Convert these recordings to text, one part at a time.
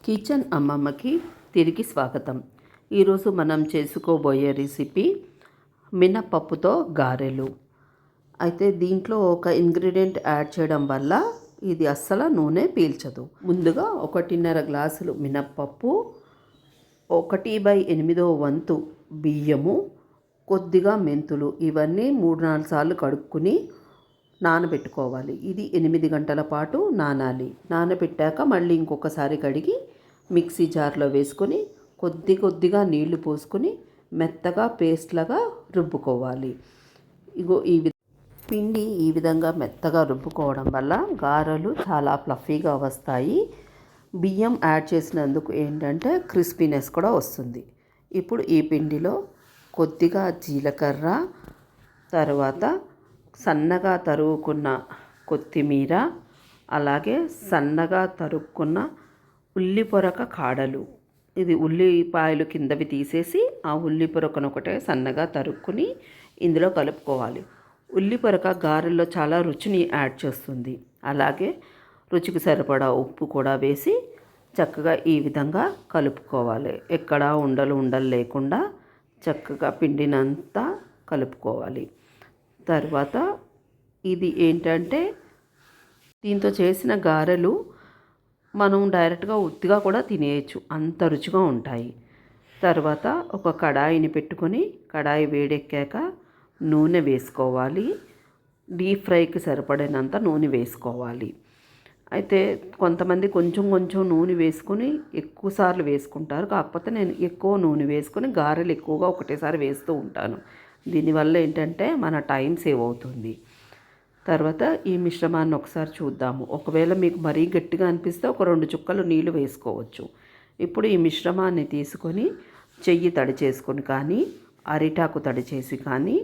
Kitchen అమ్మమ్మకి తిరిగి స్వాగతం. ఈరోజు మనం చేసుకోబోయే రెసిపీ మినపప్పుతో గారెలు. అయితే దీంట్లో ఒక ఇంగ్రీడియంట్ యాడ్ చేయడం వల్ల ఇది అస్సలు నూనె పీల్చదు. ముందుగా 1.5 గ్లాసులు మినప్పప్పు, 1/8 వంతు బియ్యము, కొద్దిగా మెంతులు, ఇవన్నీ 3-4 సార్లు కడుక్కుని నానబెట్టుకోవాలి. ఇది 8 గంటల పాటు నానాలి. నానబెట్టాక మళ్ళీ ఇంకొకసారి కడిగి మిక్సీ జార్లో వేసుకొని కొద్దిగా నీళ్లు పోసుకొని మెత్తగా పేస్ట్ లాగా రుబ్బుకోవాలి. పిండి ఈ విధంగా మెత్తగా రుబ్బుకోవడం వల్ల గారెలు చాలా ఫ్లఫీగా వస్తాయి. బియ్యం యాడ్ చేసినందుకు ఏంటంటే క్రిస్పీనెస్ కూడా వస్తుంది. ఇప్పుడు ఈ పిండిలో కొద్దిగా జీలకర్ర, తర్వాత సన్నగా తరుగుకున్న కొత్తిమీర, అలాగే సన్నగా తరుక్కున్న ఉల్లి పొరక కాడలు, ఇది ఉల్లిపాయలు కిందవి తీసేసి ఆ ఉల్లి పొరకను ఒకటే సన్నగా తరుక్కుని ఇందులో కలుపుకోవాలి. ఉల్లి పొరక గారెల్లో చాలా రుచిని యాడ్ చేస్తుంది. అలాగే రుచికి సరిపడా ఉప్పు కూడా వేసి చక్కగా ఈ విధంగా కలుపుకోవాలి. ఎక్కడ ఉండలు లేకుండా చక్కగా పిండినంతా కలుపుకోవాలి. తర్వాత ఇది ఏంటంటే దీంతో చేసిన గారెలు మనం డైరెక్ట్గా ఉత్తిగా కూడా తినేయచ్చు, అంత రుచిగా ఉంటాయి. తర్వాత ఒక కడాయిని పెట్టుకొని కడాయి వేడెక్కాక నూనె వేసుకోవాలి. డీప్ ఫ్రైకి సరిపడినంత నూనె వేసుకోవాలి. అయితే కొంతమంది కొంచెం నూనె వేసుకొని ఎక్కువసార్లు వేసుకుంటారు. కాకపోతే నేను ఎక్కువ నూనె వేసుకొని గారెలు ఎక్కువగా ఒకటేసారి వేస్తూ ఉంటాను. దీనివల్ల ఏంటంటే మన టైం సేవ్ అవుతుంది. తర్వాత ఈ మిశ్రమాన్ని ఒకసారి చూద్దాము. ఒకవేళ మీకు మరీ గట్టిగా అనిపిస్తే ఒక 2 చుక్కలు నీళ్లు వేసుకోవచ్చు. ఇప్పుడు ఈ మిశ్రమాన్ని తీసుకొని చెయ్యి తడి చేసుకొని కానీ, అరిటాకు తడి చేసి కానీ,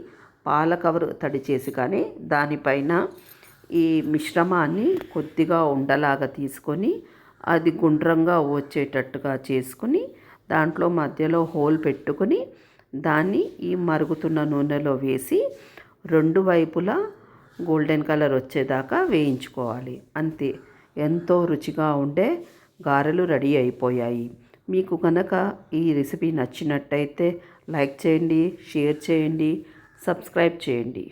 పాల కవర్ తడి చేసి కానీ దానిపైన ఈ మిశ్రమాన్ని కొద్దిగా ఉండలాగా తీసుకొని అది గుండ్రంగా వచ్చేటట్టుగా చేసుకుని దాంట్లో మధ్యలో హోల్ పెట్టుకొని దాన్ని ఈ మరుగుతున్న నూనెలో వేసి 2 వైపులా గోల్డెన్ కలర్ వచ్చేదాకా వేయించుకోవాలి. అంతే, ఎంతో రుచిగా ఉండే గారెలు రెడీ అయిపోయాయి. మీకు కనుక ఈ రెసిపీ నచ్చినట్టయితే లైక్ చేయండి, షేర్ చేయండి, సబ్స్క్రైబ్ చేయండి.